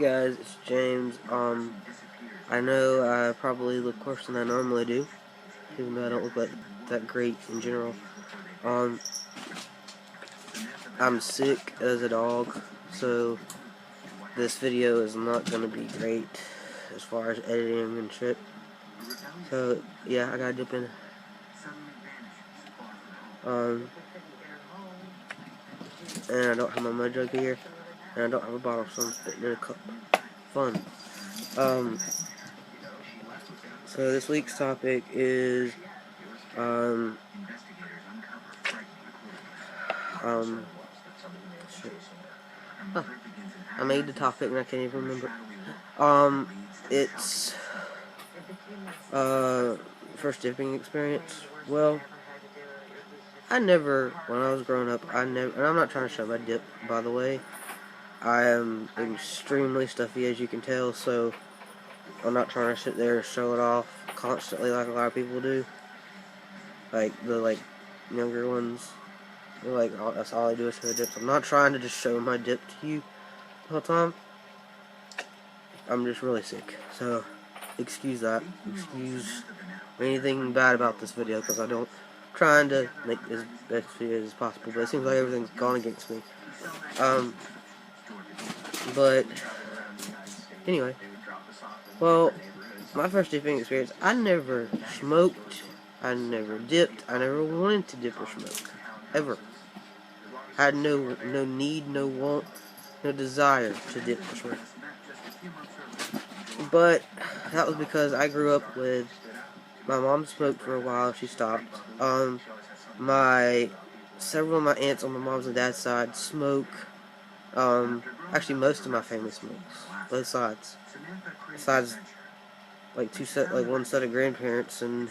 Guys, it's James. I know I probably look worse than I normally do, even though I don't look like that great in general. Um, I'm sick as a dog, so this video is not gonna be great as far as editing and shit. So yeah, I gotta dip in. And I don't have my mud jug here, and I don't have a bottle, so I'm spitting in a cup. Fun. So this week's topic is shit. Huh. I made the topic and I can't even remember. It's first dipping experience. Well, when I was growing up, and I'm not trying to show my dip, by the way. I am extremely stuffy, as you can tell, so I'm not trying to sit there and show it off constantly like a lot of people do. Like the younger ones, they're like, oh, that's all I do is show the dips. I'm not trying to just show my dip to you the whole time. I'm just really sick, so excuse that. Excuse anything bad about this video, because I'm trying to make this best video as possible, but it seems like everything's gone against me. But anyway, well, my first dipping experience, I never smoked, I never dipped, I never wanted to dip or smoke, ever. I had no need, no want, no desire to dip or smoke. But that was because I grew up with my mom smoked for a while. She stopped. Several of my aunts on my mom's and dad's side smoke. Actually, most of my family smokes, both sides. Besides, one set of grandparents and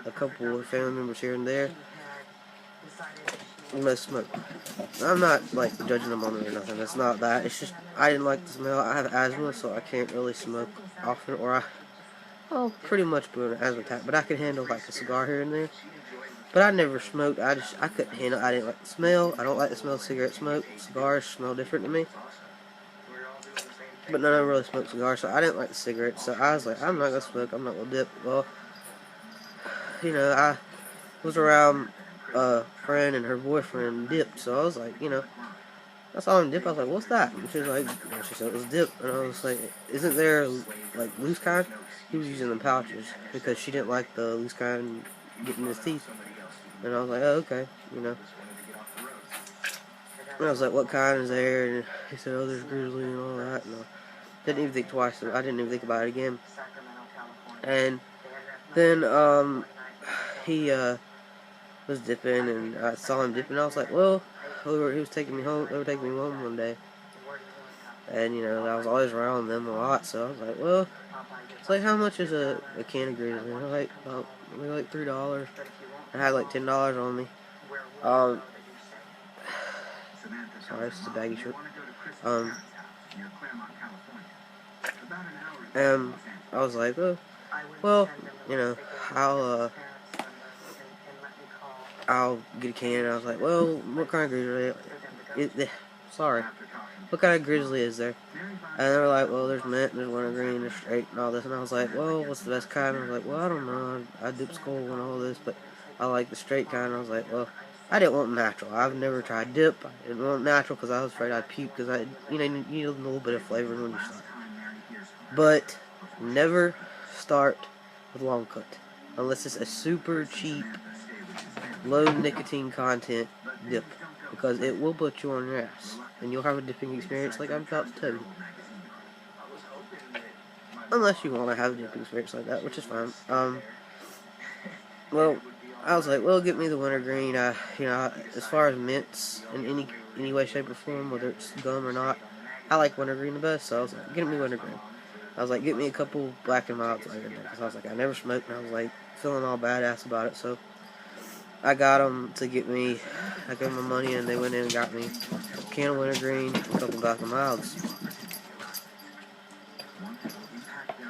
a couple of family members here and there, most smoke. I'm not judging them on it or nothing. It's not that. It's just I didn't like the smell. I have asthma, so I can't really smoke often, I'll pretty much put an asthma attack, but I can handle a cigar here and there. But I never smoked. I couldn't handle it. I didn't like the smell. I don't like the smell of cigarette smoke. Cigars smell different to me. But none of them really smoked cigars, so I didn't like the cigarettes. So I was like, I'm not going to smoke. I'm not going to dip. Well, I was around a friend and her boyfriend dipped. So I was like, I saw him dip. I was like, what's that? And she was like, she said it was dip. And I was like, isn't there loose kind? He was using the pouches because she didn't like the loose kind getting in his teeth. And I was like, oh, okay, And I was like, what kind is there? And he said, oh, there's Grizzly and all that. And I didn't even think twice. I didn't even think about it again. And then he was dipping, and I saw him dipping. I was like, well, he was taking me home. They were taking me home one day. And, I was always around them a lot. So I was like, well, it's like, how much is a can of Grizzly? And they're like $3. I had $10 on me. Sorry, this is a baggy shirt. And I was like, oh, well, I'll get a can. And I was like, well, what kind of Grizzly? Sorry. What kind of Grizzly is there? And they were like, well, there's mint, there's wintergreen, there's straight, and all this. And I was like, well, what's the best kind? And I was like, well, I don't know. I dip Skull and all this, but I like the straight kind. And I was like, well, I didn't want natural. I've never tried dip. I didn't want natural because I was afraid I'd puke because you need a little bit of flavor when you start. But never start with long cut unless it's a super cheap, low nicotine content dip, because it will put you on your ass and you'll have a dipping experience like I'm about to tell you. Unless you want to have a dipping experience like that, which is fine. Well, I was like, well, get me the wintergreen. As far as mints in any way, shape, or form, whether it's gum or not, I like wintergreen the best. So I was like, get me wintergreen. I was like, get me a couple Black and Milds later, because I was like, I never smoked, and I was like feeling all badass about it. So I got them to get me. I gave them my money, and they went in and got me a can of wintergreen, a couple Black and Milds,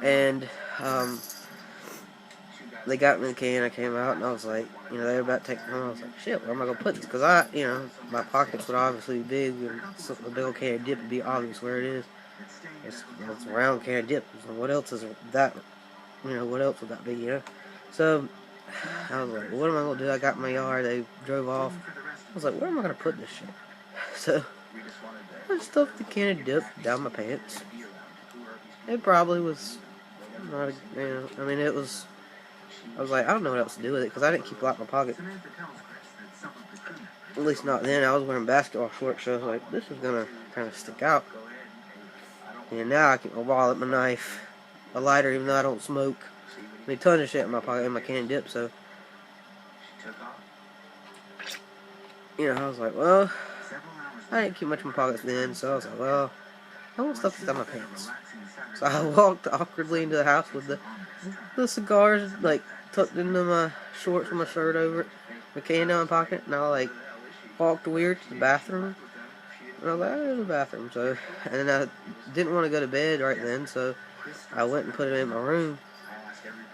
and they got me the can. I came out, and I was like, they were about to take me home. I was like, shit, where am I gonna put this? Because my pockets would obviously be big, and a big old can of dip would be obvious where it is. It's a round can of dip. So what else is that? What else would that be? So I was like, what am I gonna do? I got in my yard. They drove off. I was like, where am I gonna put this shit? So I stuffed the can of dip down my pants. It probably was not, I mean, it was. I was like, I don't know what else to do with it because I didn't keep a lot in my pocket. At least not then. I was wearing basketball shorts, so I was like, this is gonna kind of stick out. And now I keep my wallet, my knife, a lighter, even though I don't smoke. I mean, tons of shit in my pocket in my can of dip. So, I was like, well, I didn't keep much in my pockets then, so I was like, well, I want stuff to down my pants. So I walked awkwardly into the house with the cigars like tucked into my shorts with my shirt over it, my can down my pocket, and I like walked weird to the bathroom. And I was like, oh, there's the bathroom. So, and then I didn't want to go to bed right then, so I went and put it in my room.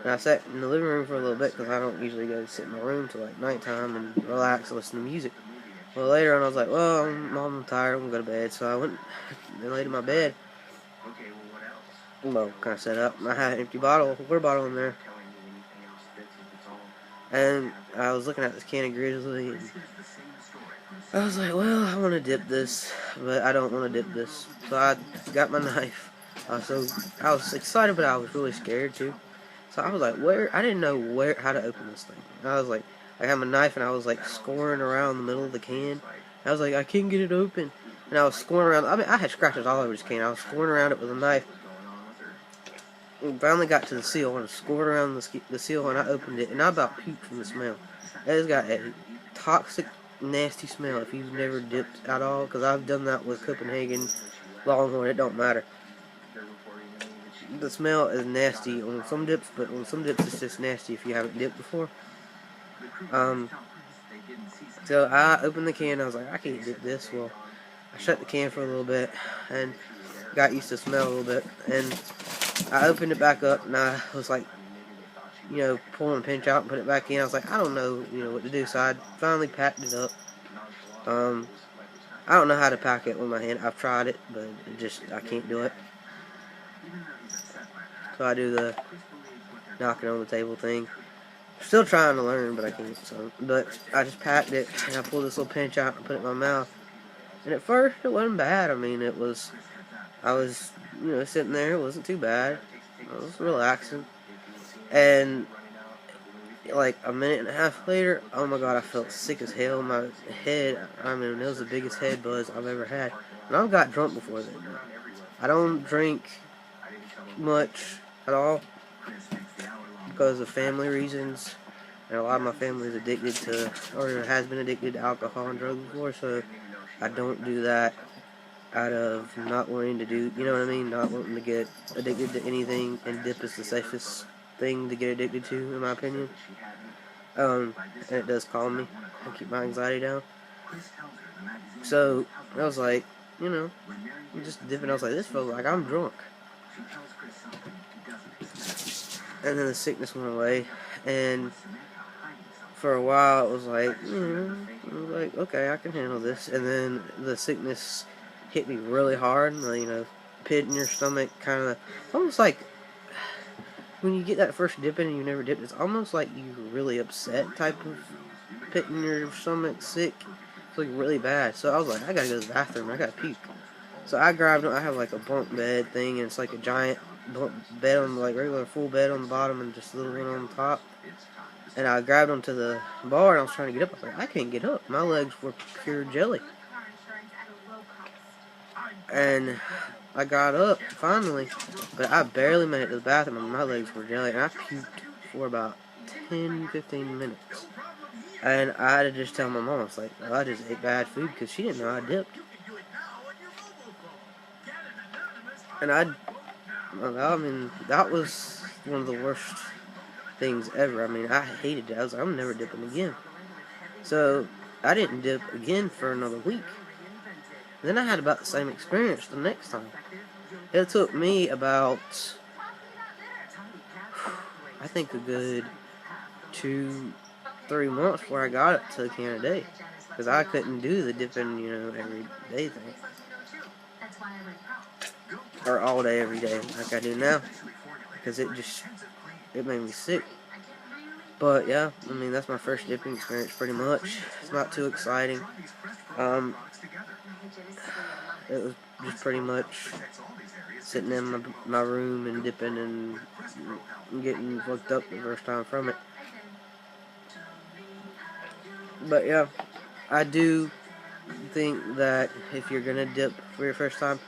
And I sat in the living room for a little bit because I don't usually go sit in my room till like nighttime and relax and listen to music. Well, later on I was like, well, I'm tired, I'm going to go to bed. So I went and laid in my bed. Well, kind of set up. I had an empty water bottle in there. And I was looking at this can of Grizzly. And I was like, well, I want to dip this, but I don't want to dip this. So I got my knife. So I was excited, but I was really scared too. So I was like, I didn't know how to open this thing. I was like, I had my knife and I was like scoring around the middle of the can. I was like, I can't get it open. And I was scoring around. I mean, I had scratches all over this can. I was scoring around it with a knife. And finally got to the seal and scored around the seal, and I opened it, and I about puked from the smell. It's got a toxic, nasty smell if you've never dipped at all, because I've done that with Copenhagen, Longhorn, it don't matter. The smell is nasty on some dips, but on some dips it's just nasty if you haven't dipped before. So I opened the can, I was like, I can't dip this. Well, I shut the can for a little bit, and got used to the smell a little bit, and I opened it back up, and I was like, pulling a pinch out and put it back in. I was like, I don't know, what to do. So I finally packed it up. I don't know how to pack it with my hand. I've tried it, but I can't do it. So I do the knocking on the table thing. Still trying to learn, but I can't. But I just packed it, and I pulled this little pinch out and put it in my mouth. And at first, it wasn't bad. I mean, I was, sitting there. It wasn't too bad. I was relaxing. And like a minute and a half later, oh my god, I felt sick as hell. My head, I mean, it was the biggest head buzz I've ever had. And I've got drunk before then. I don't drink much at all because of family reasons. And a lot of my family is addicted to, or has been addicted to alcohol and drugs before, so I don't do that out of not wanting to do, you know what I mean? Not wanting to get addicted to anything, and dip is the safest thing to get addicted to, in my opinion. And it does calm me and keep my anxiety down. So I was like, I'm just dipping. I was like, this feels like I'm drunk. And then the sickness went away, and for a while it was like, okay, I can handle this. And then the sickness hit me really hard, pit in your stomach, kind of almost like when you get that first dip in and you never dipped. It's almost like you're really upset type of pit in your stomach, sick. It's like really bad. So I was like, I gotta go to the bathroom. I gotta puke. So I grabbed it. I have like a bunk bed thing, and it's like a giant bunk bed on like regular full bed on the bottom and just a little one on the top. And I grabbed onto the bar and I was trying to get up. I was like, I can't get up. My legs were pure jelly. And I got up finally, but I barely made it to the bathroom and my legs were jelly. And I puked for about 10-15 minutes. And I had to just tell my mom, I was like, well, I just ate bad food because she didn't know I dipped. And I mean, that was one of the worst things ever. I mean, I hated it. I was like, I'm never dipping again. So I didn't dip again for another week. Then I had about the same experience the next time. It took me about, I think, a good 2-3 months before I got it to a can a day. Because I couldn't do the dipping, every day thing. or all day every day like I do now, because it made me sick. But yeah, I mean, that's my first dipping experience pretty much. It's not too exciting. It was just pretty much sitting in my room and dipping and getting fucked up the first time from it. But yeah, I do think that if you're gonna dip for your first time,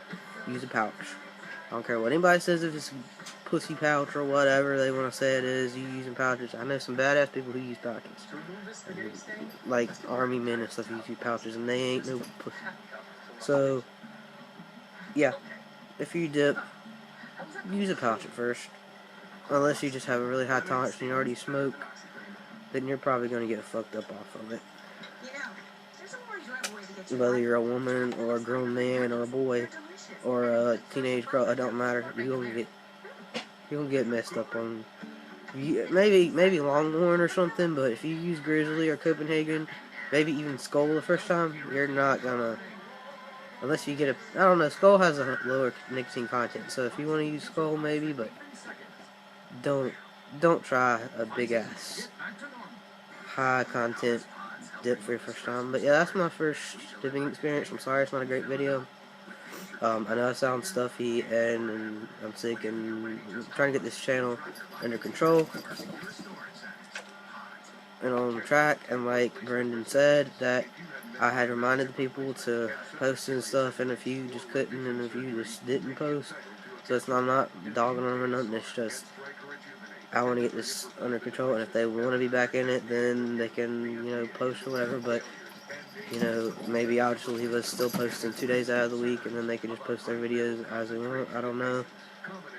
use a pouch. I don't care what anybody says, if it's a pussy pouch or whatever they want to say it is, you using pouches. I know some badass people who use pouches. Like army men and stuff use pouches, and they ain't no pussy. So, yeah, if you dip, use a pouch at first. Unless you just have a really high tolerance and you already smoke, then you're probably going to get fucked up off of it. Whether you're a woman or a grown man or a boy or a teenage girl, it don't matter. You're gonna get messed up on. Maybe Longhorn or something, but if you use Grizzly or Copenhagen, maybe even Skull the first time, you're not gonna. Unless you get I don't know. Skull has a lower nicotine content, so if you want to use Skull, maybe, but don't try a big ass high content dip for your first time. But yeah, that's my first dipping experience. I'm sorry it's not a great video. I know I sound stuffy and I'm sick, and I'm trying to get this channel under control and on track. And like Brendan said, that I had reminded the people to post and stuff, and if you just couldn't, and if you just didn't post, so I'm not dogging them or nothing. It's just I want to get this under control, and if they want to be back in it, then they can, post or whatever. But maybe I'll just leave us still posting 2 days out of the week, and then they can just post their videos as they want. I don't know.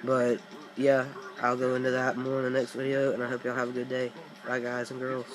But, yeah, I'll go into that more in the next video, and I hope y'all have a good day. Bye, guys and girls.